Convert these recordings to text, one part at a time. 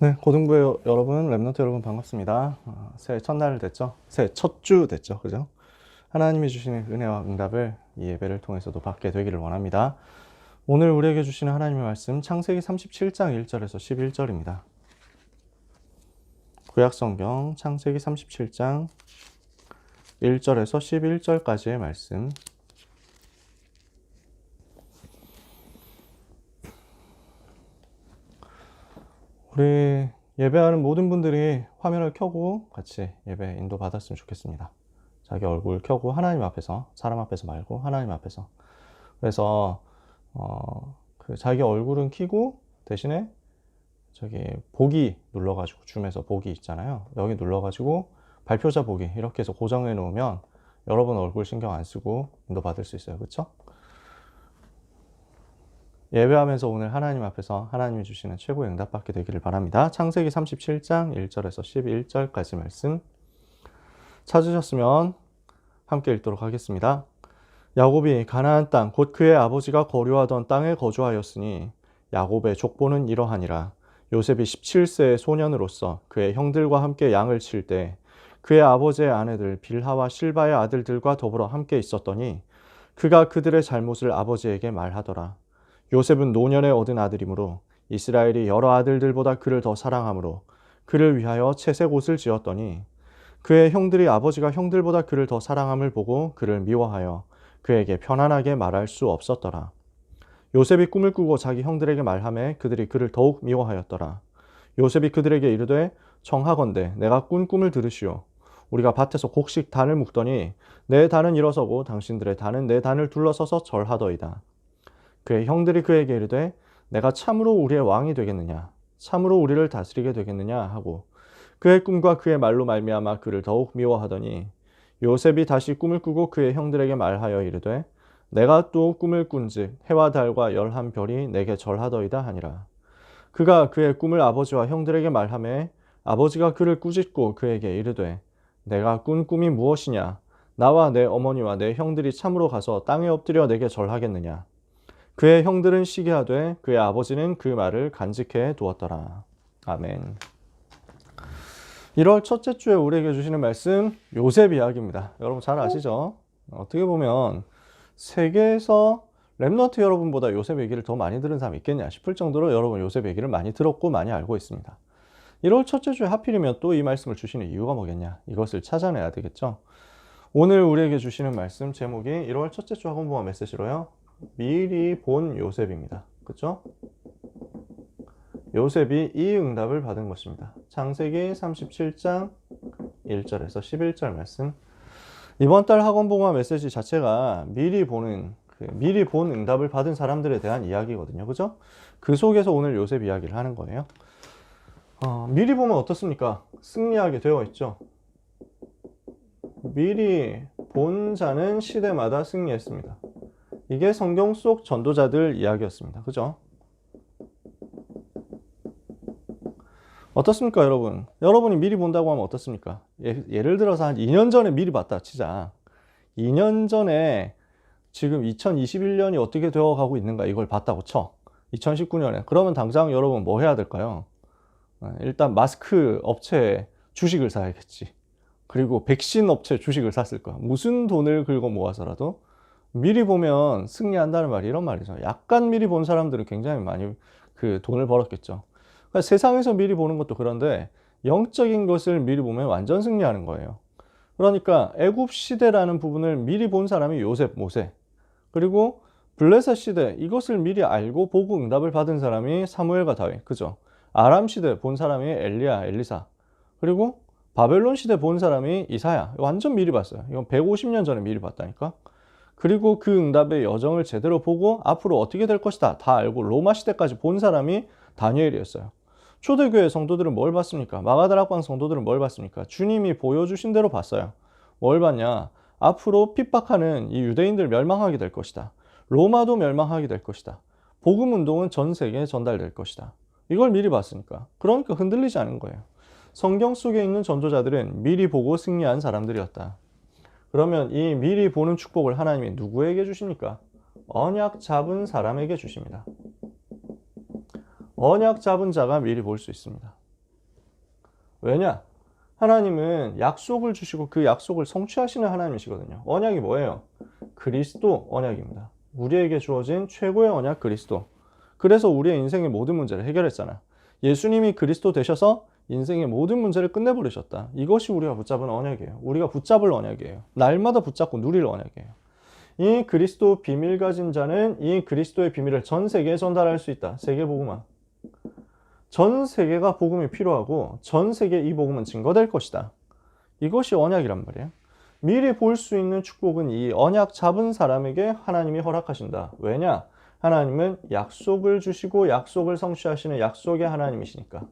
네, 고등부 여러분, 랩런트 여러분 반갑습니다. 새해 첫날 됐죠? 새해 첫 주 됐죠? 그죠? 하나님이 주시는 은혜와 응답을 이 예배를 통해서도 받게 되기를 원합니다. 오늘 우리에게 주시는 하나님의 말씀 창세기 37장 1절에서 11절입니다. 구약성경 창세기 37장 1절에서 11절까지의 말씀. 우리 예배하는 모든 분들이 화면을 켜고 같이 예배 인도 받았으면 좋겠습니다. 자기 얼굴 켜고 하나님 앞에서, 사람 앞에서 말고 하나님 앞에서. 그래서 자기 얼굴은 켜고 대신에 저기 보기 눌러가지고, 줌에서 보기 있잖아요. 여기 눌러가지고 발표자 보기 이렇게 해서 고정해 놓으면 여러분 얼굴 신경 안 쓰고 인도 받을 수 있어요. 그렇죠? 예배하면서 오늘 하나님 앞에서 하나님이 주시는 최고의 응답받게 되기를 바랍니다. 창세기 37장 1절에서 11절까지 말씀 찾으셨으면 함께 읽도록 하겠습니다. 야곱이 가나안 땅 곧 그의 아버지가 거류하던 땅에 거주하였으니 야곱의 족보는 이러하니라. 요셉이 17세의 소년으로서 그의 형들과 함께 양을 칠 때 그의 아버지의 아내들 빌하와 실바의 아들들과 더불어 함께 있었더니 그가 그들의 잘못을 아버지에게 말하더라. 요셉은 노년에 얻은 아들이므로 이스라엘이 여러 아들들보다 그를 더 사랑하므로 그를 위하여 채색 옷을 지었더니 그의 형들이 아버지가 형들보다 그를 더 사랑함을 보고 그를 미워하여 그에게 편안하게 말할 수 없었더라. 요셉이 꿈을 꾸고 자기 형들에게 말하매 그들이 그를 더욱 미워하였더라. 요셉이 그들에게 이르되 청하건대 내가 꾼 꿈을 들으시오. 우리가 밭에서 곡식 단을 묶더니 내 단은 일어서고 당신들의 단은 내 단을 둘러서서 절하더이다. 그의 형들이 그에게 이르되 내가 참으로 우리의 왕이 되겠느냐, 참으로 우리를 다스리게 되겠느냐 하고 그의 꿈과 그의 말로 말미암아 그를 더욱 미워하더니 요셉이 다시 꿈을 꾸고 그의 형들에게 말하여 이르되 내가 또 꿈을 꾼즉 해와 달과 열한 별이 내게 절하더이다 하니라. 그가 그의 꿈을 아버지와 형들에게 말하매 아버지가 그를 꾸짖고 그에게 이르되 내가 꾼 꿈이 무엇이냐, 나와 내 어머니와 내 형들이 참으로 가서 땅에 엎드려 내게 절하겠느냐. 그의 형들은 시기하되 그의 아버지는 그 말을 간직해 두었더라. 아멘. 1월 첫째 주에 우리에게 주시는 말씀 요셉 이야기입니다. 여러분 잘 아시죠? 어떻게 보면 세계에서 랩런트 여러분보다 요셉 얘기를 더 많이 들은 사람 있겠냐 싶을 정도로 여러분 요셉 얘기를 많이 들었고 많이 알고 있습니다. 1월 첫째 주에 하필이면 또 이 말씀을 주시는 이유가 뭐겠냐, 이것을 찾아내야 되겠죠. 오늘 우리에게 주시는 말씀 제목이 1월 첫째 주 학원부와 메시지로요, 미리 본 요셉입니다. 그렇죠? 요셉이 이 응답을 받은 것입니다. 창세기 37장 1절에서 11절 말씀. 이번 달 학원봉화 메시지 자체가 미리 본 응답을 받은 사람들에 대한 이야기거든요. 그죠? 그 속에서 오늘 요셉 이야기를 하는 거예요. 미리 보면 어떻습니까? 승리하게 되어 있죠. 미리 본 자는 시대마다 승리했습니다. 이게 성경 속 전도자들 이야기였습니다. 그죠? 어떻습니까, 여러분? 여러분이 미리 본다고 하면 어떻습니까? 예를 들어서 한 2년 전에 미리 봤다 치자. 2년 전에 지금 2021년이 어떻게 되어가고 있는가 이걸 봤다고 쳐. 2019년에. 그러면 당장 여러분 뭐 해야 될까요? 일단 마스크 업체 주식을 사야겠지. 그리고 백신 업체 주식을 샀을 거야. 무슨 돈을 긁어 모아서라도 미리 보면 승리한다는 말이 이런 말이죠. 약간 미리 본 사람들은 굉장히 많이 그 돈을 벌었겠죠. 그러니까 세상에서 미리 보는 것도 그런데 영적인 것을 미리 보면 완전 승리하는 거예요. 그러니까 애굽 시대라는 부분을 미리 본 사람이 요셉, 모세, 그리고 블레셋 시대 이것을 미리 알고 보고 응답을 받은 사람이 사무엘과 다윗, 그죠? 아람 시대 본 사람이 엘리야, 엘리사, 그리고 바벨론 시대 본 사람이 이사야. 완전 미리 봤어요. 이건 150년 전에 미리 봤다니까. 그리고 그 응답의 여정을 제대로 보고 앞으로 어떻게 될 것이다 다 알고 로마 시대까지 본 사람이 다니엘이었어요. 초대교회 성도들은 뭘 봤습니까? 마가다락방 성도들은 뭘 봤습니까? 주님이 보여주신 대로 봤어요. 뭘 봤냐? 앞으로 핍박하는 이 유대인들 멸망하게 될 것이다. 로마도 멸망하게 될 것이다. 복음운동은 전 세계에 전달될 것이다. 이걸 미리 봤으니까. 그러니까 흔들리지 않은 거예요. 성경 속에 있는 전도자들은 미리 보고 승리한 사람들이었다. 그러면 이 미리 보는 축복을 하나님이 누구에게 주십니까? 언약 잡은 사람에게 주십니다. 언약 잡은 자가 미리 볼 수 있습니다. 왜냐? 하나님은 약속을 주시고 그 약속을 성취하시는 하나님이시거든요. 언약이 뭐예요? 그리스도 언약입니다. 우리에게 주어진 최고의 언약 그리스도. 그래서 우리의 인생의 모든 문제를 해결했잖아. 예수님이 그리스도 되셔서 인생의 모든 문제를 끝내버리셨다. 이것이 우리가 붙잡은 언약이에요. 우리가 붙잡을 언약이에요. 날마다 붙잡고 누릴 언약이에요. 이 그리스도 비밀 가진 자는 이 그리스도의 비밀을 전 세계에 전달할 수 있다. 세계복음화. 전 세계가 복음이 필요하고 전 세계에 이 복음은 증거될 것이다. 이것이 언약이란 말이에요. 미리 볼 수 있는 축복은 이 언약 잡은 사람에게 하나님이 허락하신다. 왜냐? 하나님은 약속을 주시고 약속을 성취하시는 약속의 하나님이시니까.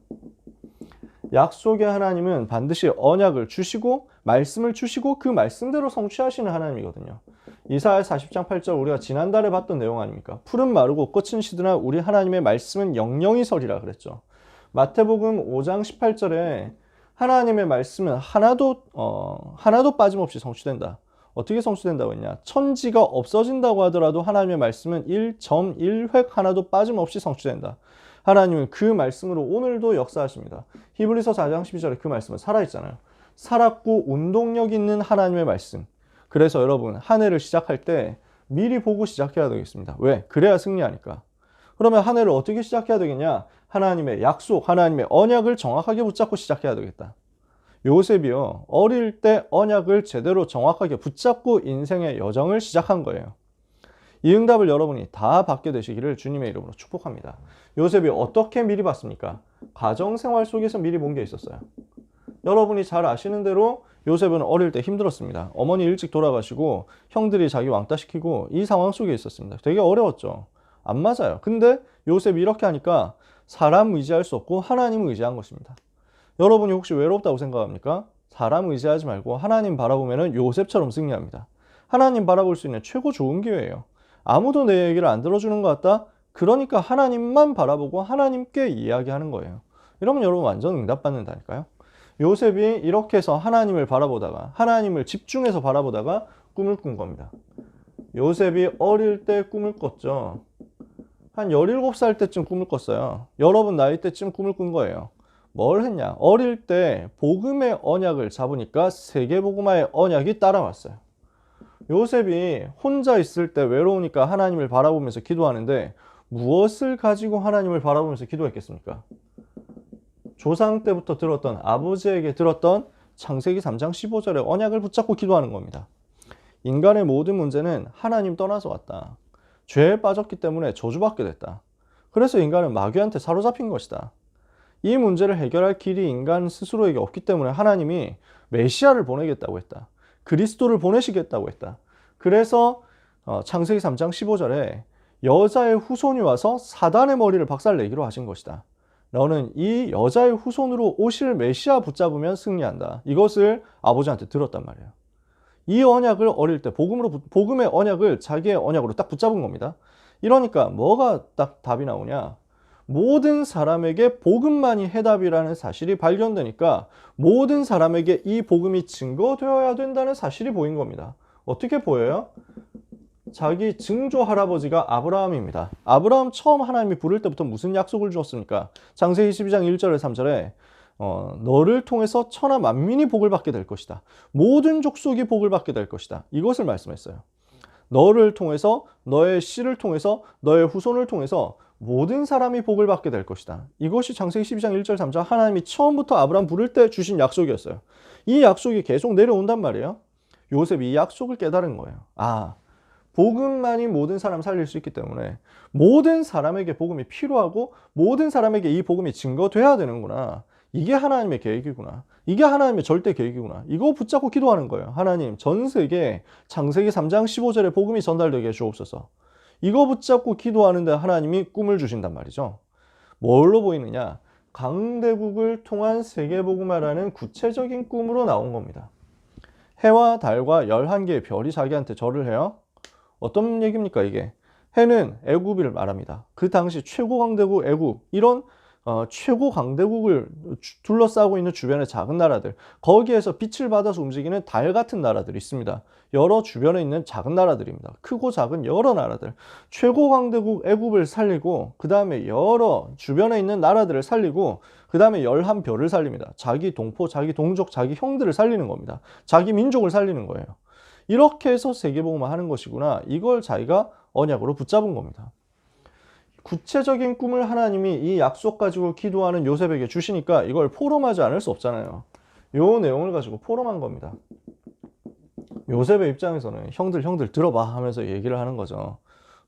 약속의 하나님은 반드시 언약을 주시고 말씀을 주시고 그 말씀대로 성취하시는 하나님이거든요. 이사야 40장 8절 우리가 지난달에 봤던 내용 아닙니까? 풀은 마르고 꽃은 시드나 우리 하나님의 말씀은 영영이 서리라 그랬죠. 마태복음 5장 18절에 하나님의 말씀은 하나도 빠짐없이 성취된다. 어떻게 성취된다고 했냐? 천지가 없어진다고 하더라도 하나님의 말씀은 1.1획 하나도 빠짐없이 성취된다. 하나님은 그 말씀으로 오늘도 역사하십니다. 히브리서 4장 12절에 그 말씀은 살아있잖아요. 살았고 운동력 있는 하나님의 말씀. 그래서 여러분 한 해를 시작할 때 미리 보고 시작해야 되겠습니다. 왜? 그래야 승리하니까. 그러면 한 해를 어떻게 시작해야 되겠냐? 하나님의 약속, 하나님의 언약을 정확하게 붙잡고 시작해야 되겠다. 요셉이요, 어릴 때 언약을 제대로 정확하게 붙잡고 인생의 여정을 시작한 거예요. 이 응답을 여러분이 다 받게 되시기를 주님의 이름으로 축복합니다. 요셉이 어떻게 미리 봤습니까? 가정생활 속에서 미리 본 게 있었어요. 여러분이 잘 아시는 대로 요셉은 어릴 때 힘들었습니다. 어머니 일찍 돌아가시고 형들이 자기 왕따 시키고 이 상황 속에 있었습니다. 되게 어려웠죠. 안 맞아요. 근데 요셉이 이렇게 하니까 사람 의지할 수 없고 하나님을 의지한 것입니다. 여러분이 혹시 외롭다고 생각합니까? 사람 의지하지 말고 하나님 바라보면 요셉처럼 승리합니다. 하나님 바라볼 수 있는 최고 좋은 기회예요. 아무도 내 얘기를 안 들어주는 것 같다? 그러니까 하나님만 바라보고 하나님께 이야기하는 거예요. 이러면 여러분 완전 응답받는다니까요. 요셉이 이렇게 해서 하나님을 바라보다가 하나님을 집중해서 바라보다가 꿈을 꾼 겁니다. 요셉이 어릴 때 꿈을 꿨죠. 한 17살 때쯤 꿈을 꿨어요. 여러분 나이 때쯤 꿈을 꾼 거예요. 뭘 했냐? 어릴 때 복음의 언약을 잡으니까 세계복음화의 언약이 따라왔어요. 요셉이 혼자 있을 때 외로우니까 하나님을 바라보면서 기도하는데 무엇을 가지고 하나님을 바라보면서 기도했겠습니까? 조상 때부터 들었던 아버지에게 들었던 창세기 3장 15절의 언약을 붙잡고 기도하는 겁니다. 인간의 모든 문제는 하나님 떠나서 왔다. 죄에 빠졌기 때문에 저주받게 됐다. 그래서 인간은 마귀한테 사로잡힌 것이다. 이 문제를 해결할 길이 인간 스스로에게 없기 때문에 하나님이 메시아를 보내겠다고 했다. 그리스도를 보내시겠다고 했다. 그래서 창세기 3장 15절에 여자의 후손이 와서 사단의 머리를 박살내기로 하신 것이다. 너는 이 여자의 후손으로 오실 메시아 붙잡으면 승리한다. 이것을 아버지한테 들었단 말이에요. 이 언약을 어릴 때 복음의 언약을 자기의 언약으로 딱 붙잡은 겁니다. 이러니까 뭐가 딱 답이 나오냐? 모든 사람에게 복음만이 해답이라는 사실이 발견되니까 모든 사람에게 이 복음이 증거되어야 된다는 사실이 보인 겁니다. 어떻게 보여요? 자기 증조 할아버지가 아브라함입니다. 아브라함 처음 하나님이 부를 때부터 무슨 약속을 주었습니까? 창세기 22장 1절에 3절에 너를 통해서 천하 만민이 복을 받게 될 것이다. 모든 족속이 복을 받게 될 것이다. 이것을 말씀했어요. 너를 통해서, 너의 씨를 통해서, 너의 후손을 통해서 모든 사람이 복을 받게 될 것이다. 이것이 창세기 12장 1절 3절 하나님이 처음부터 아브라함 부를 때 주신 약속이었어요. 이 약속이 계속 내려온단 말이에요. 요셉이 이 약속을 깨달은 거예요. 아, 복음만이 모든 사람 살릴 수 있기 때문에 모든 사람에게 복음이 필요하고 모든 사람에게 이 복음이 증거돼야 되는구나. 이게 하나님의 계획이구나. 이게 하나님의 절대 계획이구나. 이거 붙잡고 기도하는 거예요. 하나님, 전 세계에 창세기 3장 15절에 복음이 전달되게 해주옵소서. 이거 붙잡고 기도하는데 하나님이 꿈을 주신단 말이죠. 뭘로 보이느냐? 강대국을 통한 세계복음화라는 구체적인 꿈으로 나온 겁니다. 해와 달과 11개의 별이 자기한테 절을 해요. 어떤 얘기입니까 이게? 해는 애굽을 말합니다. 그 당시 최고 강대국 애굽, 이런 최고 강대국을 둘러싸고 있는 주변의 작은 나라들, 거기에서 빛을 받아서 움직이는 달 같은 나라들이 있습니다. 여러 주변에 있는 작은 나라들입니다. 크고 작은 여러 나라들, 최고 강대국 애굽을 살리고 그 다음에 여러 주변에 있는 나라들을 살리고 그 다음에 11별을 살립니다. 자기 동포, 자기 동족, 자기 형들을 살리는 겁니다. 자기 민족을 살리는 거예요. 이렇게 해서 세계복음화 하는 것이구나. 이걸 자기가 언약으로 붙잡은 겁니다. 구체적인 꿈을 하나님이 이 약속 가지고 기도하는 요셉에게 주시니까 이걸 포럼하지 않을 수 없잖아요. 요 내용을 가지고 포럼한 겁니다. 요셉의 입장에서는 형들 들어봐 하면서 얘기를 하는 거죠.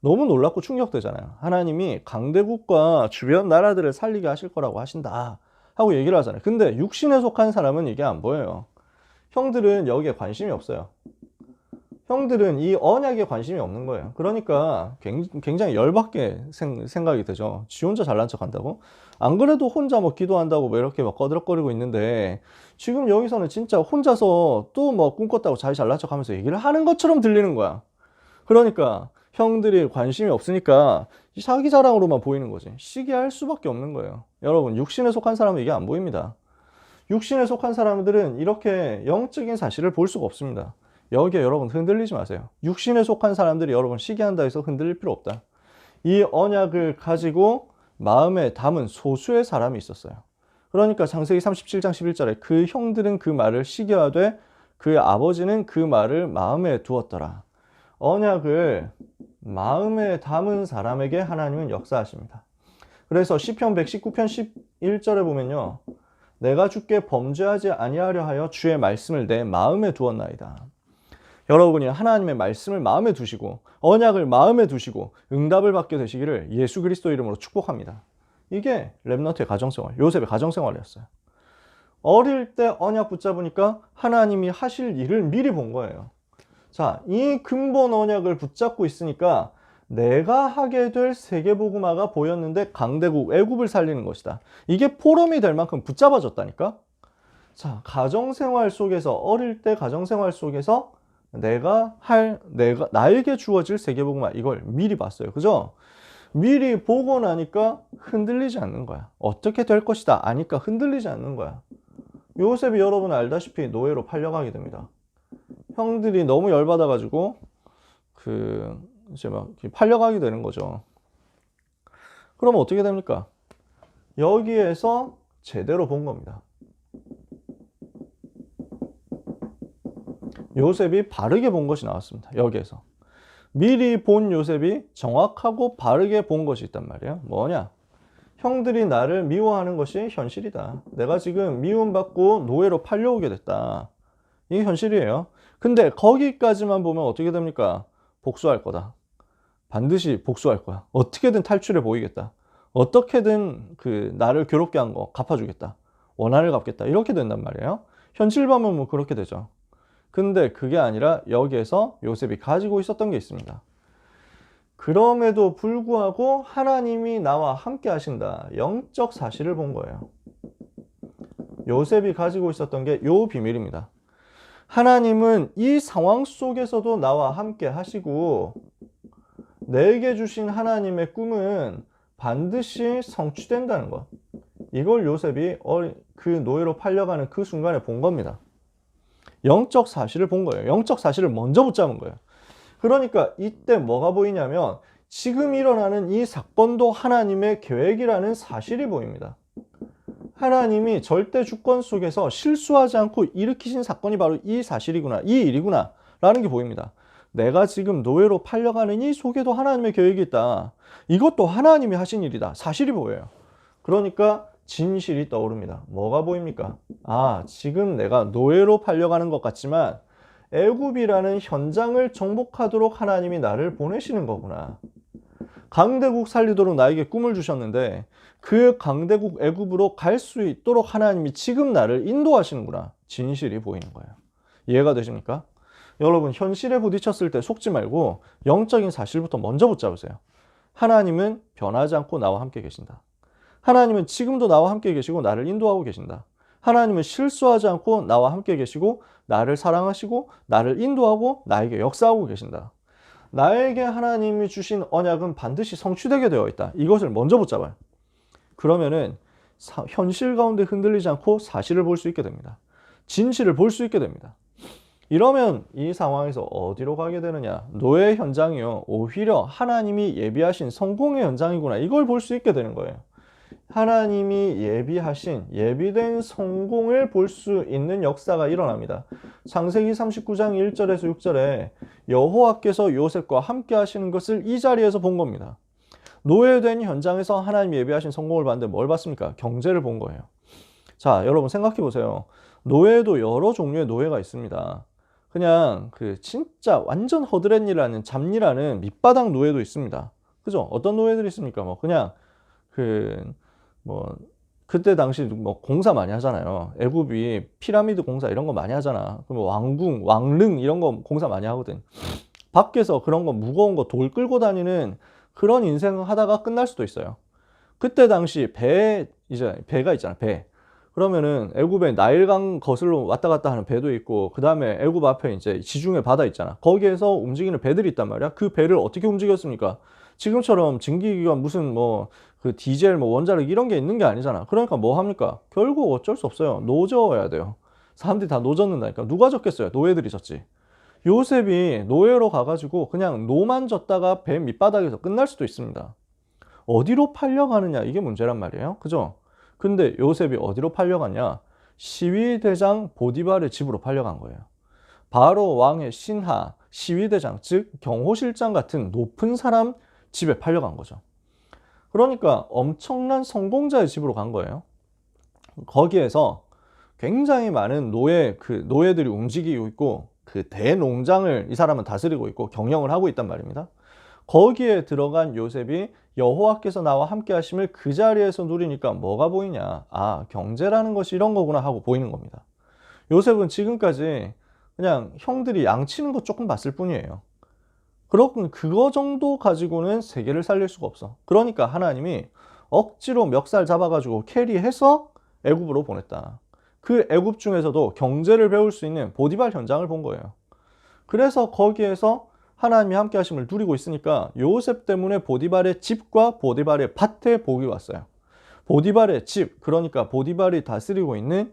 너무 놀랍고 충격되잖아요. 하나님이 강대국과 주변 나라들을 살리게 하실 거라고 하신다 하고 얘기를 하잖아요. 근데 육신에 속한 사람은 이게 안 보여요. 형들은 여기에 관심이 없어요. 형들은 이 언약에 관심이 없는 거예요. 그러니까 굉장히 열받게 생각이 되죠. 지 혼자 잘난 척 한다고? 안 그래도 혼자 뭐 기도한다고 뭐 이렇게 막 꺼드럭거리고 있는데 지금 여기서는 진짜 혼자서 또 뭐 꿈꿨다고 자기 잘난 척 하면서 얘기를 하는 것처럼 들리는 거야. 그러니까 형들이 관심이 없으니까 자기 자랑으로만 보이는 거지. 시기할 수밖에 없는 거예요. 여러분, 육신에 속한 사람은 이게 안 보입니다. 육신에 속한 사람들은 이렇게 영적인 사실을 볼 수가 없습니다. 여기에 여러분 흔들리지 마세요. 육신에 속한 사람들이 여러분 시기한다 해서 흔들릴 필요 없다. 이 언약을 가지고 마음에 담은 소수의 사람이 있었어요. 그러니까 창세기 37장 11절에 그 형들은 그 말을 시기하되 그 아버지는 그 말을 마음에 두었더라. 언약을 마음에 담은 사람에게 하나님은 역사하십니다. 그래서 시편 119편 11절에 보면요. 내가 주께 범죄하지 아니하려 하여 주의 말씀을 내 마음에 두었나이다. 여러분이 하나님의 말씀을 마음에 두시고 언약을 마음에 두시고 응답을 받게 되시기를 예수 그리스도 이름으로 축복합니다. 이게 렘넌트의 가정생활, 요셉의 가정생활이었어요. 어릴 때 언약 붙잡으니까 하나님이 하실 일을 미리 본 거예요. 자, 이 근본 언약을 붙잡고 있으니까 내가 하게 될 세계복음화가 보였는데 강대국 애굽을 살리는 것이다. 이게 포럼이 될 만큼 붙잡아졌다니까. 자, 가정생활 속에서 어릴 때 가정생활 속에서 나에게 주어질 세계복음화 이걸 미리 봤어요. 그죠? 미리 보고 나니까 흔들리지 않는 거야. 어떻게 될 것이다 아니까 흔들리지 않는 거야. 요셉이 여러분 알다시피 노예로 팔려가게 됩니다. 형들이 너무 열받아가지고 이제 막 팔려가게 되는 거죠. 그러면 어떻게 됩니까? 여기에서 제대로 본 겁니다. 요셉이 바르게 본 것이 나왔습니다. 여기에서 미리 본 요셉이 정확하고 바르게 본 것이 있단 말이에요. 뭐냐? 형들이 나를 미워하는 것이 현실이다. 내가 지금 미움받고 노예로 팔려오게 됐다. 이게 현실이에요. 근데 거기까지만 보면 어떻게 됩니까? 복수할 거다. 반드시 복수할 거야. 어떻게든 탈출해 보이겠다. 어떻게든 나를 괴롭게 한 거 갚아주겠다. 원한을 갚겠다. 이렇게 된단 말이에요. 현실 보면 뭐 그렇게 되죠. 근데 그게 아니라 여기에서 요셉이 가지고 있었던 게 있습니다. 그럼에도 불구하고 하나님이 나와 함께 하신다. 영적 사실을 본 거예요. 요셉이 가지고 있었던 게 요 비밀입니다. 하나님은 이 상황 속에서도 나와 함께 하시고 내게 주신 하나님의 꿈은 반드시 성취된다는 것. 이걸 요셉이 그 노예로 팔려가는 그 순간에 본 겁니다. 영적 사실을 본 거예요. 영적 사실을 먼저 붙잡은 거예요. 그러니까 이때 뭐가 보이냐면 지금 일어나는 이 사건도 하나님의 계획이라는 사실이 보입니다. 하나님이 절대 주권 속에서 실수하지 않고 일으키신 사건이 바로 이 사실이구나, 이 일이구나 라는 게 보입니다. 내가 지금 노예로 팔려가는 이 속에도 하나님의 계획이 있다. 이것도 하나님이 하신 일이다. 사실이 보여요. 그러니까 진실이 떠오릅니다. 뭐가 보입니까? 아, 지금 내가 노예로 팔려가는 것 같지만 애굽이라는 현장을 정복하도록 하나님이 나를 보내시는 거구나. 강대국 살리도록 나에게 꿈을 주셨는데 그 강대국 애굽으로 갈 수 있도록 하나님이 지금 나를 인도하시는구나. 진실이 보이는 거예요. 이해가 되십니까? 여러분, 현실에 부딪혔을 때 속지 말고 영적인 사실부터 먼저 붙잡으세요. 하나님은 변하지 않고 나와 함께 계신다. 하나님은 지금도 나와 함께 계시고 나를 인도하고 계신다. 하나님은 실수하지 않고 나와 함께 계시고 나를 사랑하시고 나를 인도하고 나에게 역사하고 계신다. 나에게 하나님이 주신 언약은 반드시 성취되게 되어 있다. 이것을 먼저 붙잡아요. 그러면은 현실 가운데 흔들리지 않고 사실을 볼 수 있게 됩니다. 진실을 볼 수 있게 됩니다. 이러면 이 상황에서 어디로 가게 되느냐? 노예 현장이요. 오히려 하나님이 예비하신 성공의 현장이구나. 이걸 볼 수 있게 되는 거예요. 하나님이 예비하신 예비된 성공을 볼 수 있는 역사가 일어납니다. 창세기 39장 1절에서 6절에 여호와께서 요셉과 함께 하시는 것을 이 자리에서 본 겁니다. 노예된 현장에서 하나님이 예비하신 성공을 봤는데 뭘 봤습니까? 경제를 본 거예요. 자, 여러분 생각해 보세요. 노예도 여러 종류의 노예가 있습니다. 그냥 진짜 완전 허드렛 일하는 잡일하는 밑바닥 노예도 있습니다. 그죠? 어떤 노예들이 있습니까? 뭐 그냥 그때 당시 공사 많이 하잖아요. 애굽이 피라미드 공사 이런 거 많이 하잖아. 그럼 왕궁, 왕릉 이런 거 공사 많이 하거든. 밖에서 그런 거 무거운 거 돌 끌고 다니는 그런 인생 하다가 끝날 수도 있어요. 그때 당시 배가 있잖아, 배. 그러면은 애굽에 나일강 거슬러 왔다 갔다 하는 배도 있고, 그 다음에 애굽 앞에 이제 지중해 바다 있잖아. 거기에서 움직이는 배들이 있단 말이야. 그 배를 어떻게 움직였습니까? 지금처럼 증기기관 무슨 디젤 원자력 이런 게 있는 게 아니잖아. 그러니까 뭐 합니까? 결국 어쩔 수 없어요. 노져야 돼요. 사람들이 다 노졌는다니까. 누가 졌겠어요? 노예들이 졌지. 요셉이 노예로 가가지고 그냥 노만 졌다가 배 밑바닥에서 끝날 수도 있습니다. 어디로 팔려가느냐 이게 문제란 말이에요. 그죠? 근데 요셉이 어디로 팔려갔냐? 시위대장 보디발의 집으로 팔려간 거예요. 바로 왕의 신하, 시위대장, 즉 경호실장 같은 높은 사람 집에 팔려간 거죠. 그러니까 엄청난 성공자의 집으로 간 거예요. 거기에서 굉장히 많은 노예들이 움직이고 있고, 그 대농장을 이 사람은 다스리고 있고 경영을 하고 있단 말입니다. 거기에 들어간 요셉이 여호와께서 나와 함께 하심을 그 자리에서 누리니까 뭐가 보이냐? 아, 경제라는 것이 이런 거구나 하고 보이는 겁니다. 요셉은 지금까지 그냥 형들이 양치는 것 조금 봤을 뿐이에요. 그거 정도 가지고는 세계를 살릴 수가 없어. 그러니까 하나님이 억지로 멱살 잡아가지고 캐리해서 애굽으로 보냈다. 그 애굽 중에서도 경제를 배울 수 있는 보디발 현장을 본 거예요. 그래서 거기에서 하나님이 함께 하심을 누리고 있으니까 요셉 때문에 보디발의 집과 보디발의 밭에 복이 왔어요. 보디발의 집, 그러니까 보디발이 다스리고 있는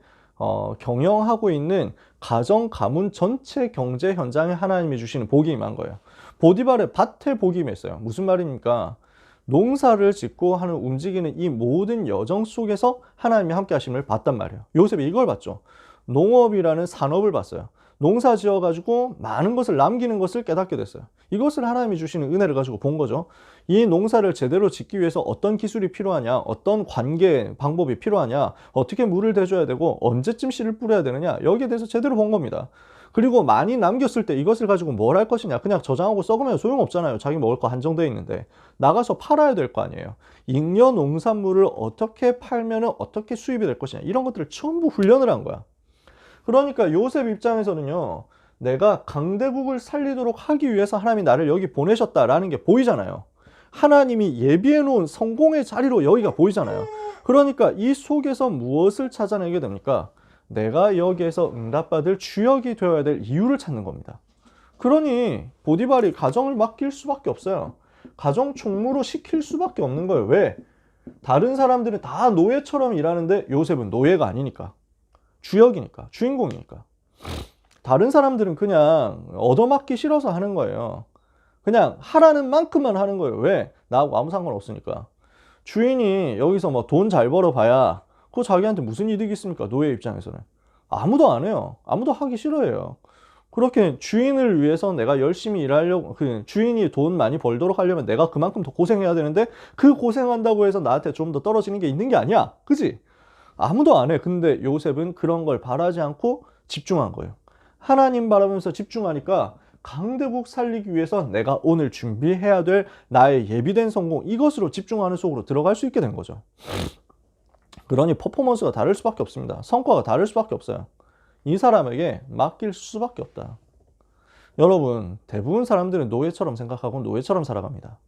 경영하고 있는 가정 가문 전체 경제 현장에 하나님이 주시는 복이 임한 거예요. 보디발의 밭에 복이 임했어요. 무슨 말입니까? 농사를 짓고 하는 움직이는 이 모든 여정 속에서 하나님이 함께 하심을 봤단 말이에요. 요셉이 이걸 봤죠. 농업이라는 산업을 봤어요. 농사 지어가지고 많은 것을 남기는 것을 깨닫게 됐어요. 이것을 하나님이 주시는 은혜를 가지고 본 거죠. 이 농사를 제대로 짓기 위해서 어떤 기술이 필요하냐, 어떤 관계 방법이 필요하냐, 어떻게 물을 대줘야 되고 언제쯤 씨를 뿌려야 되느냐, 여기에 대해서 제대로 본 겁니다. 그리고 많이 남겼을 때 이것을 가지고 뭘 할 것이냐, 그냥 저장하고 썩으면 소용없잖아요. 자기 먹을 거 한정되어 있는데 나가서 팔아야 될 거 아니에요. 잉여 농산물을 어떻게 팔면 어떻게 수입이 될 것이냐, 이런 것들을 전부 훈련을 한 거야. 그러니까 요셉 입장에서는요, 내가 강대국을 살리도록 하기 위해서 하나님이 나를 여기 보내셨다라는 게 보이잖아요. 하나님이 예비해 놓은 성공의 자리로 여기가 보이잖아요. 그러니까 이 속에서 무엇을 찾아내게 됩니까? 내가 여기에서 응답받을 주역이 되어야 될 이유를 찾는 겁니다. 그러니 보디발이 가정을 맡길 수밖에 없어요. 가정 총무로 시킬 수밖에 없는 거예요. 왜? 다른 사람들은 다 노예처럼 일하는데 요셉은 노예가 아니니까. 주역이니까, 주인공이니까. 다른 사람들은 그냥 얻어맞기 싫어서 하는 거예요. 그냥 하라는 만큼만 하는 거예요. 왜? 나하고 아무 상관없으니까. 주인이 여기서 뭐 돈 잘 벌어봐야 그거 자기한테 무슨 이득이 있습니까? 노예 입장에서는. 아무도 안 해요. 아무도 하기 싫어해요. 그렇게 주인을 위해서 내가 열심히 일하려고, 주인이 돈 많이 벌도록 하려면 내가 그만큼 더 고생해야 되는데 그 고생한다고 해서 나한테 좀 더 떨어지는 게 있는 게 아니야. 그지? 아무도 안 해. 근데 요셉은 그런 걸 바라지 않고 집중한 거예요. 하나님 바라면서 집중하니까 강대국 살리기 위해서 내가 오늘 준비해야 될 나의 예비된 성공, 이것으로 집중하는 속으로 들어갈 수 있게 된 거죠. 그러니 퍼포먼스가 다를 수밖에 없습니다. 성과가 다를 수밖에 없어요. 이 사람에게 맡길 수밖에 없다. 여러분, 대부분 사람들은 노예처럼 생각하고 노예처럼 살아갑니다.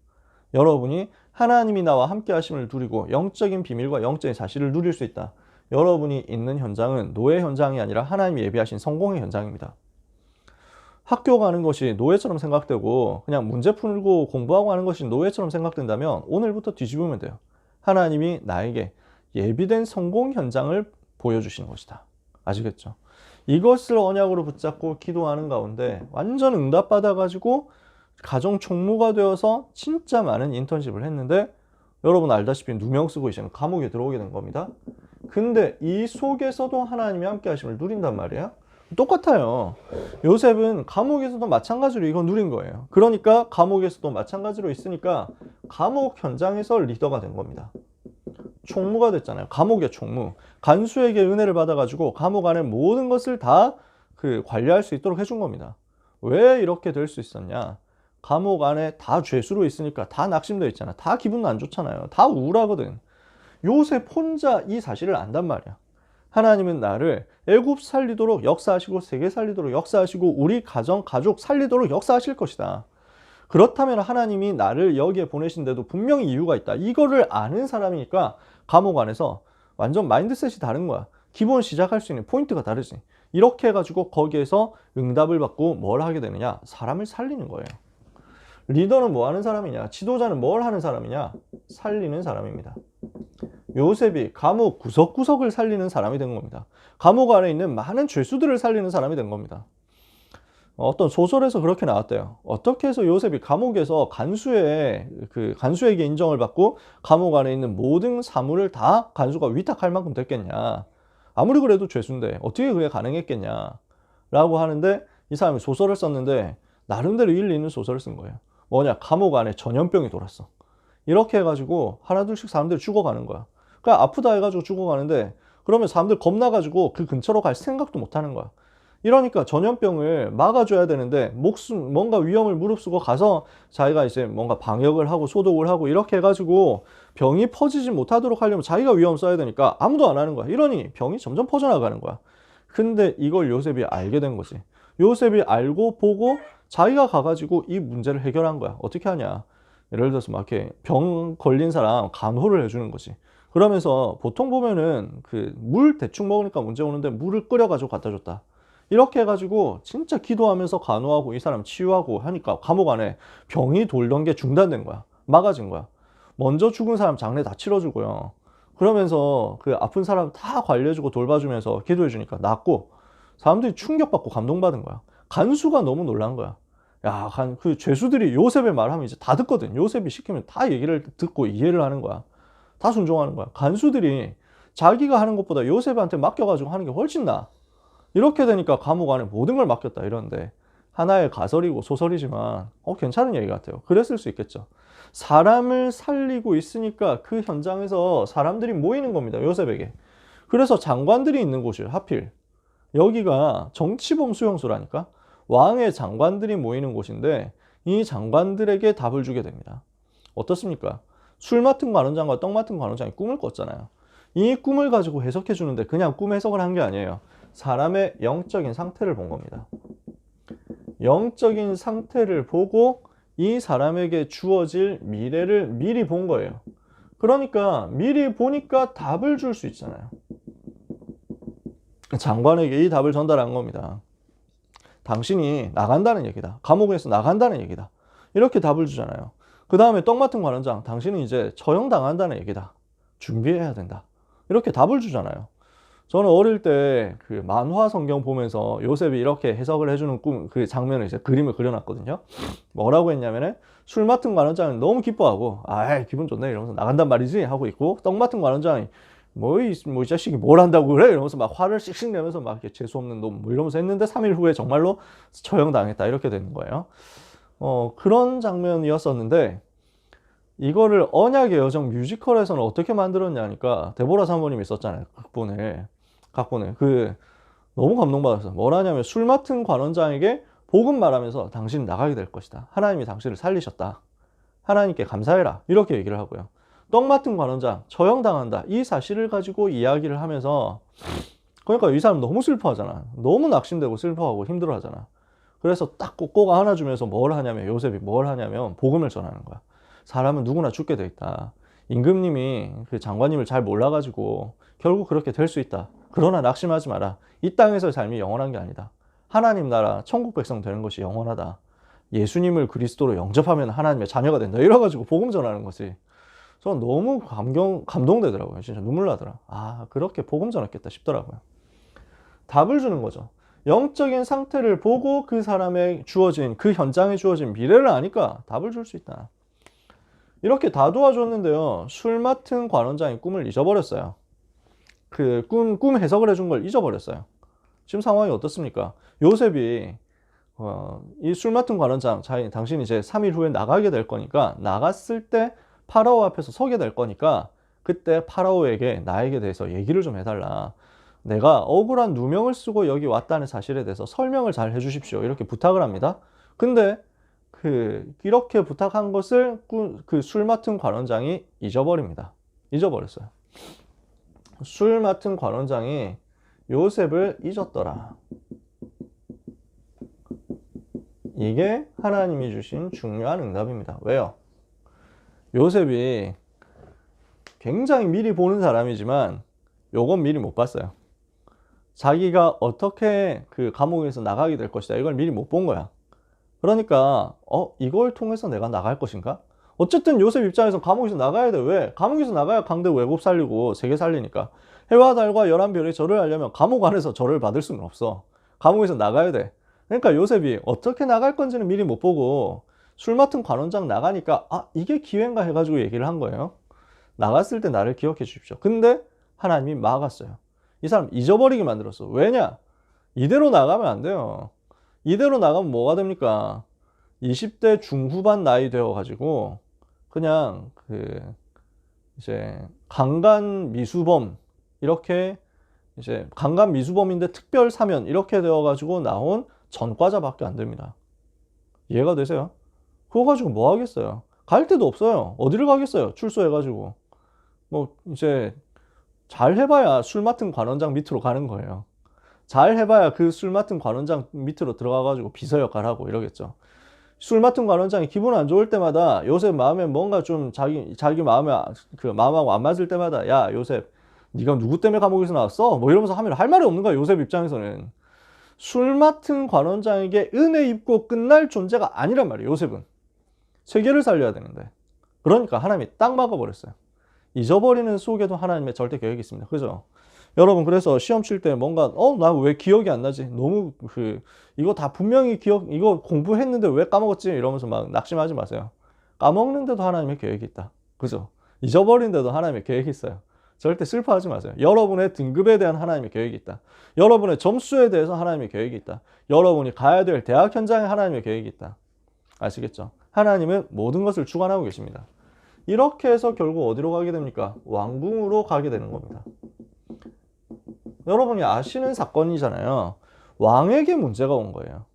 여러분이 하나님이 나와 함께 하심을 누리고 영적인 비밀과 영적인 사실을 누릴 수 있다. 여러분이 있는 현장은 노예 현장이 아니라 하나님이 예비하신 성공의 현장입니다. 학교 가는 것이 노예처럼 생각되고 그냥 문제 풀고 공부하고 하는 것이 노예처럼 생각된다면 오늘부터 뒤집으면 돼요. 하나님이 나에게 예비된 성공 현장을 보여주시는 것이다. 아시겠죠? 이것을 언약으로 붙잡고 기도하는 가운데 완전 응답받아가지고 가정 총무가 되어서 진짜 많은 인턴십을 했는데 여러분 알다시피 누명 쓰고 이제는 감옥에 들어오게 된 겁니다. 근데 이 속에서도 하나님이 함께 하심을 누린단 말이에요. 똑같아요. 요셉은 감옥에서도 마찬가지로 이거 누린 거예요. 그러니까 감옥에서도 마찬가지로 있으니까 감옥 현장에서 리더가 된 겁니다. 총무가 됐잖아요. 감옥의 총무. 간수에게 은혜를 받아가지고 감옥 안에 모든 것을 다 관리할 수 있도록 해준 겁니다. 왜 이렇게 될 수 있었냐? 감옥 안에 다 죄수로 있으니까 다 낙심되어 있잖아. 다 기분 안 좋잖아요. 다 우울하거든. 요셉 혼자 이 사실을 안단 말이야. 하나님은 나를 애굽 살리도록 역사하시고 세계 살리도록 역사하시고 우리 가정, 가족 살리도록 역사하실 것이다. 그렇다면 하나님이 나를 여기에 보내신데도 분명히 이유가 있다. 이거를 아는 사람이니까 감옥 안에서 완전 마인드셋이 다른 거야. 기본 시작할 수 있는 포인트가 다르지. 이렇게 해가지고 거기에서 응답을 받고 뭘 하게 되느냐? 사람을 살리는 거예요. 리더는 뭐 하는 사람이냐? 지도자는 뭘 하는 사람이냐? 살리는 사람입니다. 요셉이 감옥 구석구석을 살리는 사람이 된 겁니다. 감옥 안에 있는 많은 죄수들을 살리는 사람이 된 겁니다. 어떤 소설에서 그렇게 나왔대요. 어떻게 해서 요셉이 감옥에서 간수에게 인정을 받고 감옥 안에 있는 모든 사물을 다 간수가 위탁할 만큼 됐겠냐. 아무리 그래도 죄수인데 어떻게 그게 가능했겠냐 라고 하는데, 이 사람이 소설을 썼는데 나름대로 일리 있는 소설을 쓴 거예요. 뭐냐? 감옥 안에 전염병이 돌았어. 이렇게 해가지고 하나둘씩 사람들이 죽어가는 거야. 그러니까 아프다 해가지고 죽어가는데, 그러면 사람들 겁나가지고 그 근처로 갈 생각도 못 하는 거야. 이러니까 전염병을 막아줘야 되는데 뭔가 위험을 무릅쓰고 가서 자기가 이제 뭔가 방역을 하고 소독을 하고 이렇게 해가지고 병이 퍼지지 못하도록 하려면 자기가 위험 써야 되니까 아무도 안 하는 거야. 이러니 병이 점점 퍼져나가는 거야. 근데 이걸 요셉이 알게 된 거지. 요셉이 알고 보고 자기가 가가지고 이 문제를 해결한 거야. 어떻게 하냐? 예를 들어서 막 이렇게 병 걸린 사람 간호를 해주는 거지. 그러면서 보통 보면은 물 대충 먹으니까 문제 오는데 물을 끓여가지고 갖다 줬다. 이렇게 해가지고 진짜 기도하면서 간호하고 이 사람 치유하고 하니까 감옥 안에 병이 돌던 게 중단된 거야. 막아진 거야. 먼저 죽은 사람 장례 다 치러주고요. 그러면서 아픈 사람 다 관리해주고 돌봐주면서 기도해주니까 낫고, 사람들이 충격받고 감동받은 거야. 간수가 너무 놀란 거야. 야, 죄수들이 요셉의 말하면 이제 다 듣거든. 요셉이 시키면 다 얘기를 듣고 이해를 하는 거야. 다 순종하는 거야. 간수들이 자기가 하는 것보다 요셉한테 맡겨가지고 하는 게 훨씬 나아. 이렇게 되니까 감옥 안에 모든 걸 맡겼다 이러는데, 하나의 가설이고 소설이지만 괜찮은 얘기 같아요. 그랬을 수 있겠죠. 사람을 살리고 있으니까 그 현장에서 사람들이 모이는 겁니다. 요셉에게. 그래서 장관들이 있는 곳이 하필 여기가 정치범 수용소라니까. 왕의 장관들이 모이는 곳인데 이 장관들에게 답을 주게 됩니다. 어떻습니까? 술 맡은 관원장과 떡 맡은 관원장이 꿈을 꿨잖아요. 이 꿈을 가지고 해석해 주는데 그냥 꿈 해석을 한 게 아니에요. 사람의 영적인 상태를 본 겁니다. 영적인 상태를 보고 이 사람에게 주어질 미래를 미리 본 거예요. 그러니까 미리 보니까 답을 줄 수 있잖아요. 장관에게 이 답을 전달한 겁니다. 당신이 나간다는 얘기다. 감옥에서 나간다는 얘기다. 이렇게 답을 주잖아요. 그 다음에 떡 맡은 관원장, 당신은 이제 처형당한다는 얘기다. 준비해야 된다. 이렇게 답을 주잖아요. 저는 어릴 때 만화 성경 보면서 요셉이 이렇게 해석을 해주는 장면을 이제 그림을 그려놨거든요. 뭐라고 했냐면은, 술 맡은 관원장은 너무 기뻐하고, 기분 좋네 이러면서 나간단 말이지 하고 있고, 떡 맡은 관원장이 이 자식이 뭘 한다고 그래? 이러면서 막 화를 씩씩 내면서 막 이렇게 재수없는 놈 이러면서 했는데 3일 후에 정말로 처형당했다 이렇게 되는 거예요. 그런 장면이었었는데, 이거를 언약의 여정 뮤지컬에서는 어떻게 만들었냐니까, 데보라 사모님이 썼잖아요. 각본을. 너무 감동받았어요. 뭐라냐면, 술 맡은 관원장에게 복음 말하면서 당신 나가게 될 것이다. 하나님이 당신을 살리셨다. 하나님께 감사해라. 이렇게 얘기를 하고요. 떡 맡은 관원장 처형당한다. 이 사실을 가지고 이야기를 하면서, 그러니까 이 사람 너무 슬퍼하잖아. 너무 낙심되고 슬퍼하고 힘들어하잖아. 그래서 딱 꼭꼭 안아주면서 요셉이 뭘 하냐면 복음을 전하는 거야. 사람은 누구나 죽게 돼 있다. 임금님이 장관님을 잘 몰라가지고 결국 그렇게 될 수 있다. 그러나 낙심하지 마라. 이 땅에서의 삶이 영원한 게 아니다. 하나님 나라 천국 백성 되는 것이 영원하다. 예수님을 그리스도로 영접하면 하나님의 자녀가 된다. 이래가지고 복음 전하는 거지. 저는 너무 감동되더라고요. 진짜 눈물 나더라. 그렇게 복음 전했겠다 싶더라고요. 답을 주는 거죠. 영적인 상태를 보고 그 사람의 주어진, 그 현장에 주어진 미래를 아니까 답을 줄 수 있다. 이렇게 다 도와줬는데요. 술 맡은 관원장이 꿈을 잊어버렸어요. 그 꿈 해석을 해준 걸 잊어버렸어요. 지금 상황이 어떻습니까? 요셉이 이 술 맡은 관원장, 당신이 이제 3일 후에 나가게 될 거니까, 나갔을 때 파라오 앞에서 서게 될 거니까, 그때 파라오에게 나에게 대해서 얘기를 좀 해달라. 내가 억울한 누명을 쓰고 여기 왔다는 사실에 대해서 설명을 잘 해주십시오. 이렇게 부탁을 합니다. 근데 이렇게 부탁한 것을 그 술 맡은 관원장이 잊어버립니다. 잊어버렸어요. 술 맡은 관원장이 요셉을 잊었더라. 이게 하나님이 주신 중요한 응답입니다. 왜요? 요셉이 굉장히 미리 보는 사람이지만 요건 미리 못 봤어요. 자기가 어떻게 그 감옥에서 나가게 될 것이다. 이걸 미리 못 본 거야. 그러니까 이걸 통해서 내가 나갈 것인가? 어쨌든 요셉 입장에서 감옥에서 나가야 돼. 왜? 감옥에서 나가야 강대 외국 살리고 세계 살리니까. 해와 달과 11별이 절을 하려면 감옥 안에서 절을 받을 수는 없어. 감옥에서 나가야 돼. 그러니까 요셉이 어떻게 나갈 건지는 미리 못 보고 술 맡은 관원장 나가니까 이게 기회인가 해가지고 얘기를 한 거예요. 나갔을 때 나를 기억해 주십시오. 근데 하나님이 막았어요. 이 사람 잊어버리게 만들었어. 왜냐? 이대로 나가면 안 돼요. 이대로 나가면 뭐가 됩니까? 20대 중후반 나이 되어가지고 그냥 이제 강간 미수범, 이렇게 이제 강간 미수범인데 특별 사면 이렇게 되어가지고 나온 전과자밖에 안 됩니다. 이해가 되세요? 그거 가지고 뭐 하겠어요? 갈 데도 없어요. 어디를 가겠어요? 출소해가지고. 뭐 이제 잘 해봐야 술 맡은 관원장 밑으로 가는 거예요. 잘 해봐야 그 술 맡은 관원장 밑으로 들어가가지고 비서 역할 하고 이러겠죠. 술 맡은 관원장이 기분 안 좋을 때마다, 요셉 마음에 뭔가 좀 자기 마음에 마음하고 안 맞을 때마다, 야 요셉, 네가 누구 때문에 감옥에서 나왔어? 뭐 이러면서 하면 할 말이 없는 거야. 요셉 입장에서는 술 맡은 관원장에게 은혜 입고 끝날 존재가 아니란 말이에요. 요셉은 세계를 살려야 되는데. 그러니까 하나님이 딱 막아버렸어요. 잊어버리는 속에도 하나님의 절대 계획이 있습니다. 그죠? 여러분, 그래서 시험 칠 때 뭔가 나 왜 기억이 안 나지? 너무 이거 다 분명히 이거 공부했는데 왜 까먹었지? 이러면서 막 낙심하지 마세요. 까먹는데도 하나님의 계획이 있다. 그죠? 잊어버린데도 하나님의 계획이 있어요. 절대 슬퍼하지 마세요. 여러분의 등급에 대한 하나님의 계획이 있다. 여러분의 점수에 대해서 하나님의 계획이 있다. 여러분이 가야 될 대학 현장에 하나님의 계획이 있다. 아시겠죠? 하나님은 모든 것을 주관하고 계십니다. 이렇게 해서 결국 어디로 가게 됩니까? 왕궁으로 가게 되는 겁니다. 여러분이 아시는 사건이잖아요. 왕에게 문제가 온 거예요.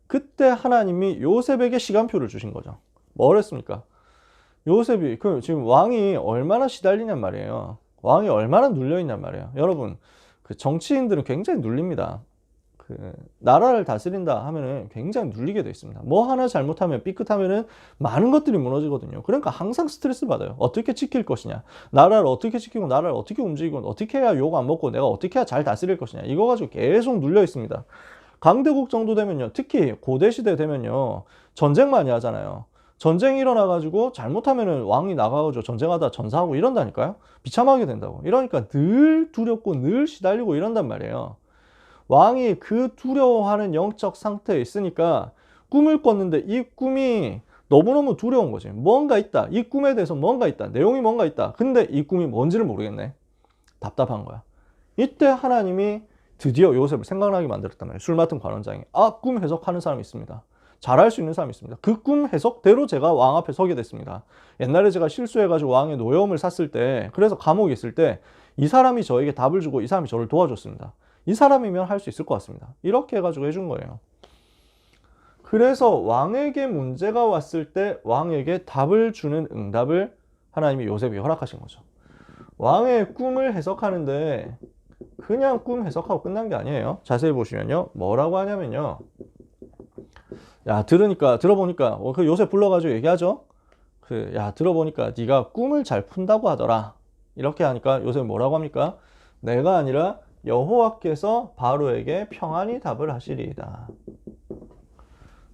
그때 하나님이 요셉에게 시간표를 주신 거죠. 뭘 했습니까? 요셉이 지금 왕이 얼마나 시달리냔 말이에요. 왕이 얼마나 눌려있냔 말이에요. 여러분, 정치인들은 굉장히 눌립니다. 나라를 다스린다 하면은 굉장히 눌리게 돼 있습니다. 뭐 하나 잘못하면, 삐끗하면은 많은 것들이 무너지거든요. 그러니까 항상 스트레스 받아요. 어떻게 지킬 것이냐, 나라를 어떻게 지키고, 나라를 어떻게 움직이고, 어떻게 해야 욕 안 먹고, 내가 어떻게 해야 잘 다스릴 것이냐, 이거 가지고 계속 눌려 있습니다. 강대국 정도 되면요, 특히 고대시대 되면요, 전쟁 많이 하잖아요. 전쟁이 일어나가지고 잘못하면은 왕이 나가가지고 전쟁하다 전사하고 이런다니까요. 비참하게 된다고. 이러니까 늘 두렵고 늘 시달리고 이런단 말이에요. 왕이 그 두려워하는 영적 상태에 있으니까 꿈을 꿨는데 이 꿈이 너무너무 두려운 거지. 뭔가 있다. 이 꿈에 대해서 뭔가 있다. 내용이 뭔가 있다. 근데 이 꿈이 뭔지를 모르겠네. 답답한 거야. 이때 하나님이 드디어 요셉을 생각나게 만들었단 말이에요. 술 맡은 관원장이. 꿈 해석하는 사람이 있습니다. 잘할 수 있는 사람이 있습니다. 그 꿈 해석대로 제가 왕 앞에 서게 됐습니다. 옛날에 제가 실수해가지고 왕의 노여움을 샀을 때, 그래서 감옥에 있을 때 이 사람이 저에게 답을 주고 이 사람이 저를 도와줬습니다. 이 사람이면 할 수 있을 것 같습니다. 이렇게 해가지고 해준 거예요. 그래서 왕에게 문제가 왔을 때 왕에게 답을 주는 응답을 하나님이 요셉이 허락하신 거죠. 왕의 꿈을 해석하는데 그냥 꿈 해석하고 끝난 게 아니에요. 자세히 보시면요, 뭐라고 하냐면요, 들어보니까 그 요셉 불러가지고 얘기하죠. 들어보니까 네가 꿈을 잘 푼다고 하더라. 이렇게 하니까 요셉 뭐라고 합니까? 내가 아니라 여호와께서 바로에게 평안히 답을 하시리이다.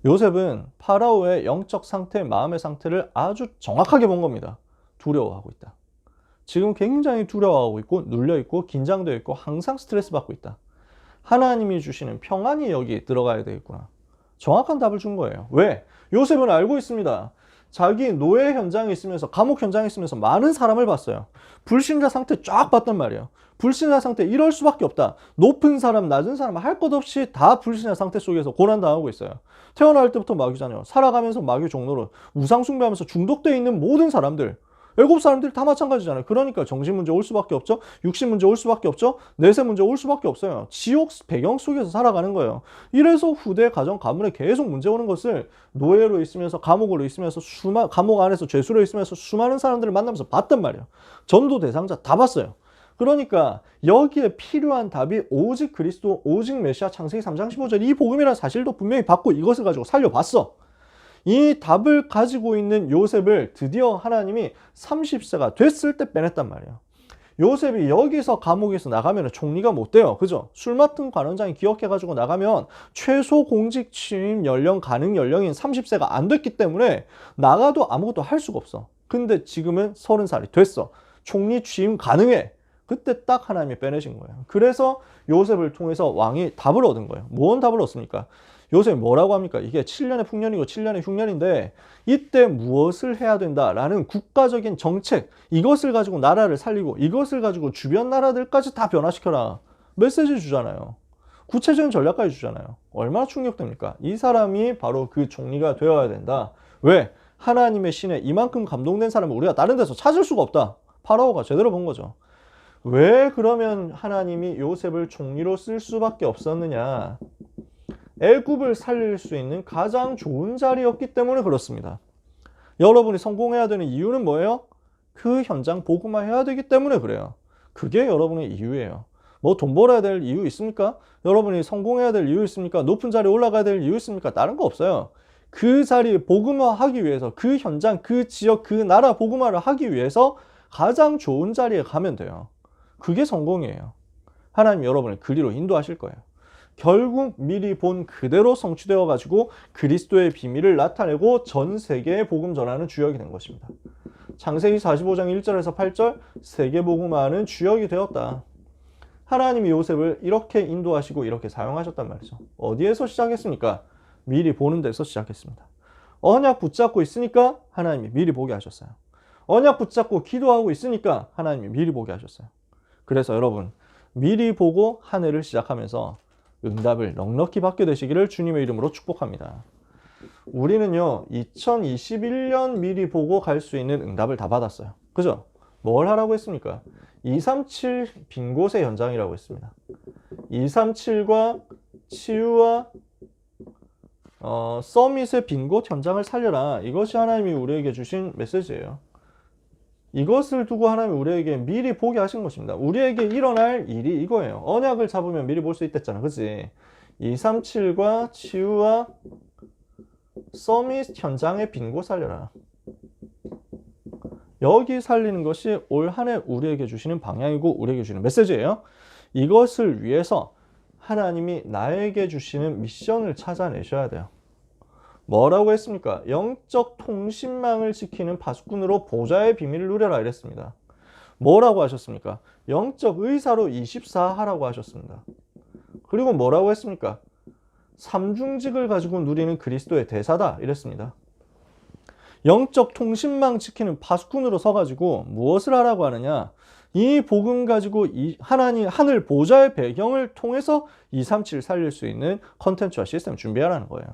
요셉은 파라오의 영적 상태, 마음의 상태를 아주 정확하게 본 겁니다. 두려워하고 있다. 지금 굉장히 두려워하고 있고, 눌려있고, 긴장되어 있고, 항상 스트레스 받고 있다. 하나님이 주시는 평안이 여기 들어가야 되겠구나. 정확한 답을 준 거예요. 왜? 요셉은 알고 있습니다. 자기 노예 현장에 있으면서, 감옥 현장에 있으면서 많은 사람을 봤어요. 불신자 상태 쫙 봤단 말이에요. 불신자 상태 이럴 수밖에 없다. 높은 사람, 낮은 사람 할 것 없이 다 불신자 상태 속에서 고난당하고 있어요. 태어날 때부터 마귀잖아요. 살아가면서 마귀 종로로 우상 숭배하면서 중독되어 있는 모든 사람들, 애국 사람들이 다 마찬가지잖아요. 그러니까 정신 문제 올 수밖에 없죠. 육신 문제 올 수밖에 없죠. 내세 문제 올 수밖에 없어요. 지옥 배경 속에서 살아가는 거예요. 이래서 후대 가정 가문에 계속 문제 오는 것을 노예로 있으면서, 감옥으로 있으면서, 감옥 안에서 죄수로 있으면서 수많은 사람들을 만나면서 봤단 말이에요. 전도 대상자 다 봤어요. 그러니까 여기에 필요한 답이 오직 그리스도, 오직 메시아, 창세기 3장 15절 이 복음이라는 사실도 분명히 받고 이것을 가지고 살려봤어. 이 답을 가지고 있는 요셉을 드디어 하나님이 30세가 됐을 때 빼냈단 말이에요. 요셉이 여기서 감옥에서 나가면 총리가 못 돼요. 그죠? 술 맡은 관원장이 기억해가지고 나가면 최소 공직 취임 연령, 가능 연령인 30세가 안 됐기 때문에 나가도 아무것도 할 수가 없어. 근데 지금은 30살이 됐어. 총리 취임 가능해. 그때 딱 하나님이 빼내신 거예요. 그래서 요셉을 통해서 왕이 답을 얻은 거예요. 뭔 답을 얻습니까? 요셉이 뭐라고 합니까? 이게 7년의 풍년이고 7년의 흉년인데 이때 무엇을 해야 된다라는 국가적인 정책, 이것을 가지고 나라를 살리고 이것을 가지고 주변 나라들까지 다 변화시켜라. 메시지 주잖아요. 구체적인 전략까지 주잖아요. 얼마나 충격됩니까? 이 사람이 바로 그 총리가 되어야 된다. 왜? 하나님의 신에 이만큼 감동된 사람을 우리가 다른 데서 찾을 수가 없다. 파라오가 제대로 본 거죠. 왜 그러면 하나님이 요셉을 총리로 쓸 수밖에 없었느냐? 애굽을 살릴 수 있는 가장 좋은 자리였기 때문에 그렇습니다. 여러분이 성공해야 되는 이유는 뭐예요? 그 현장 복음화해야 되기 때문에 그래요. 그게 여러분의 이유예요. 뭐 돈 벌어야 될 이유 있습니까? 여러분이 성공해야 될 이유 있습니까? 높은 자리에 올라가야 될 이유 있습니까? 다른 거 없어요. 그 자리 복음화하기 위해서, 그 현장, 그 지역, 그 나라 복음화를 하기 위해서 가장 좋은 자리에 가면 돼요. 그게 성공이에요. 하나님 여러분을 그리로 인도하실 거예요. 결국 미리 본 그대로 성취되어 가지고 그리스도의 비밀을 나타내고 전 세계에 복음 전하는 주역이 된 것입니다. 창세기 45장 1절에서 8절 세계 복음화는 주역이 되었다. 하나님이 요셉을 이렇게 인도하시고 이렇게 사용하셨단 말이죠. 어디에서 시작했습니까? 미리 보는 데서 시작했습니다. 언약 붙잡고 있으니까 하나님이 미리 보게 하셨어요. 언약 붙잡고 기도하고 있으니까 하나님이 미리 보게 하셨어요. 그래서 여러분 미리 보고 한 해를 시작하면서 응답을 넉넉히 받게 되시기를 주님의 이름으로 축복합니다. 우리는요 2021년 미리 보고 갈 수 있는 응답을 다 받았어요. 그죠? 뭘 하라고 했습니까? 237 빈 곳의 현장이라고 했습니다. 237과 치유와 서밋의 빈 곳 현장을 살려라. 이것이 하나님이 우리에게 주신 메시지예요. 이것을 두고 하나님이 우리에게 미리 보게 하신 것입니다. 우리에게 일어날 일이 이거예요. 언약을 잡으면 미리 볼 수 있댔잖아. 그치? 237과 치유와 서밋 현장의 빈 곳 살려라. 여기 살리는 것이 올 한 해 우리에게 주시는 방향이고 우리에게 주시는 메시지예요. 이것을 위해서 하나님이 나에게 주시는 미션을 찾아내셔야 돼요. 뭐라고 했습니까? 영적 통신망을 지키는 파수꾼으로 보좌의 비밀을 누려라 이랬습니다. 뭐라고 하셨습니까? 영적 의사로 24 하라고 하셨습니다. 그리고 뭐라고 했습니까? 삼중직을 가지고 누리는 그리스도의 대사다 이랬습니다. 영적 통신망 지키는 파수꾼으로 서가지고 무엇을 하라고 하느냐? 이 복음 가지고 이 하나님 하늘 보좌의 배경을 통해서 237 살릴 수 있는 컨텐츠와 시스템을 준비하라는 거예요.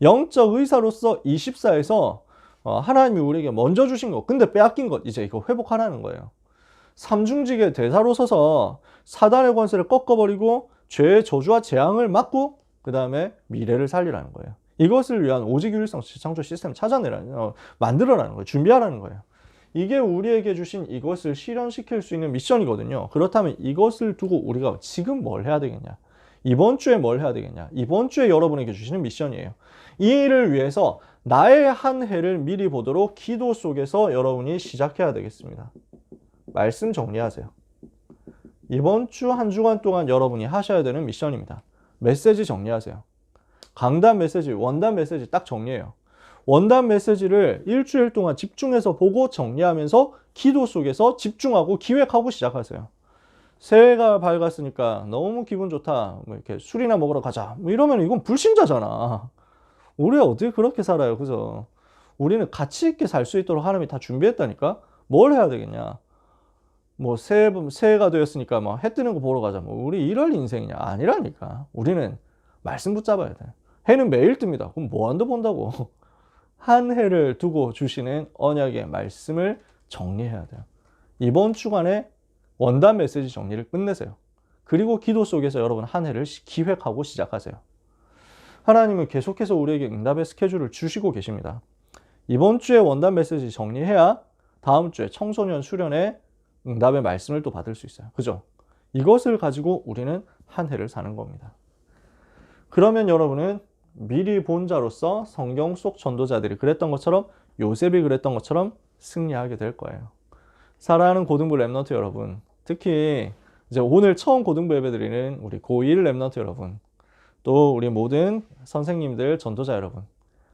영적 의사로서 24에서 하나님이 우리에게 먼저 주신 것, 근데 빼앗긴 것, 이제 이거 회복하라는 거예요. 삼중직의 대사로 서서 사단의 권세를 꺾어버리고 죄의 저주와 재앙을 막고 그 다음에 미래를 살리라는 거예요. 이것을 위한 오직 유일성 창조 시스템을 찾아내라는, 만들어라는 거예요. 준비하라는 거예요. 이게 우리에게 주신 이것을 실현시킬 수 있는 미션이거든요. 그렇다면 이것을 두고 우리가 지금 뭘 해야 되겠냐? 이번 주에 뭘 해야 되겠냐? 이번 주에 여러분에게 주시는 미션이에요. 이 일을 위해서 나의 한 해를 미리 보도록 기도 속에서 여러분이 시작해야 되겠습니다. 말씀 정리하세요. 이번 주 한 주간 동안 여러분이 하셔야 되는 미션입니다. 메시지 정리하세요. 강단 메시지, 원단 메시지 딱 정리해요. 원단 메시지를 일주일 동안 집중해서 보고 정리하면서 기도 속에서 집중하고 기획하고 시작하세요. 새해가 밝았으니까 너무 기분 좋다. 뭐 이렇게 술이나 먹으러 가자. 뭐 이러면 이건 불신자잖아. 우리 어떻게 그렇게 살아요. 그죠? 우리는 가치 있게 살 수 있도록 하나님이 다 준비했다니까? 뭘 해야 되겠냐? 뭐 새해가 되었으니까 뭐 해 뜨는 거 보러 가자. 뭐 우리 이럴 인생이냐? 아니라니까. 우리는 말씀 붙잡아야 돼. 해는 매일 뜹니다. 그럼 뭐 한다 본다고. 한 해를 두고 주시는 언약의 말씀을 정리해야 돼요. 이번 주간에 원단 메시지 정리를 끝내세요. 그리고 기도 속에서 여러분 한 해를 기획하고 시작하세요. 하나님은 계속해서 우리에게 응답의 스케줄을 주시고 계십니다. 이번 주에 원단 메시지 정리해야 다음 주에 청소년 수련회 응답의 말씀을 또 받을 수 있어요. 그죠? 이것을 가지고 우리는 한 해를 사는 겁니다. 그러면 여러분은 미리 본 자로서 성경 속 전도자들이 그랬던 것처럼, 요셉이 그랬던 것처럼 승리하게 될 거예요. 사랑하는 고등부 랩넌트 여러분, 특히 이제 오늘 처음 고등부 예배 드리는 우리 고1 랩넌트 여러분, 또 우리 모든 선생님들, 전도자 여러분,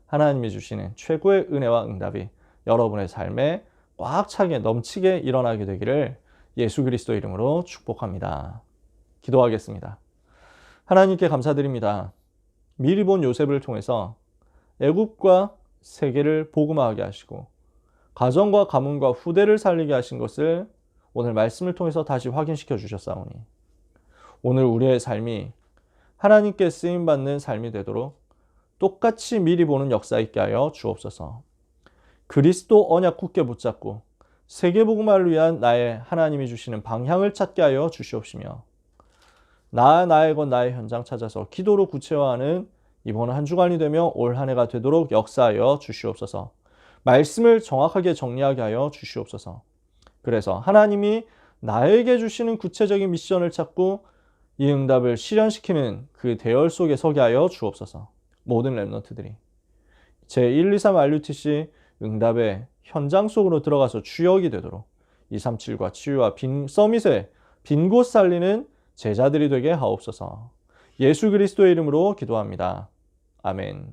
하나님이 주시는 최고의 은혜와 응답이 여러분의 삶에 꽉 차게 넘치게 일어나게 되기를 예수 그리스도 이름으로 축복합니다. 기도하겠습니다. 하나님께 감사드립니다. 미리 본 요셉을 통해서 애굽과 세계를 복음화하게 하시고 가정과 가문과 후대를 살리게 하신 것을 오늘 말씀을 통해서 다시 확인시켜 주셨사오니 오늘 우리의 삶이 하나님께 쓰임받는 삶이 되도록 똑같이 미리 보는 역사 있게 하여 주옵소서. 그리스도 언약 굳게 붙잡고 세계복음화를 위한 나의 하나님이 주시는 방향을 찾게 하여 주시옵시며 나의 것 나의 현장 찾아서 기도로 구체화하는 이번 한 주간이 되며 올 한 해가 되도록 역사하여 주시옵소서. 말씀을 정확하게 정리하게 하여 주시옵소서. 그래서 하나님이 나에게 주시는 구체적인 미션을 찾고 이 응답을 실현시키는 그 대열 속에 서게 하여 주옵소서. 모든 랩넌트들이 제123 RUTC 응답의 현장 속으로 들어가서 주역이 되도록 237과 치유와 서밋에 빈 곳 살리는 제자들이 되게 하옵소서. 예수 그리스도의 이름으로 기도합니다. 아멘.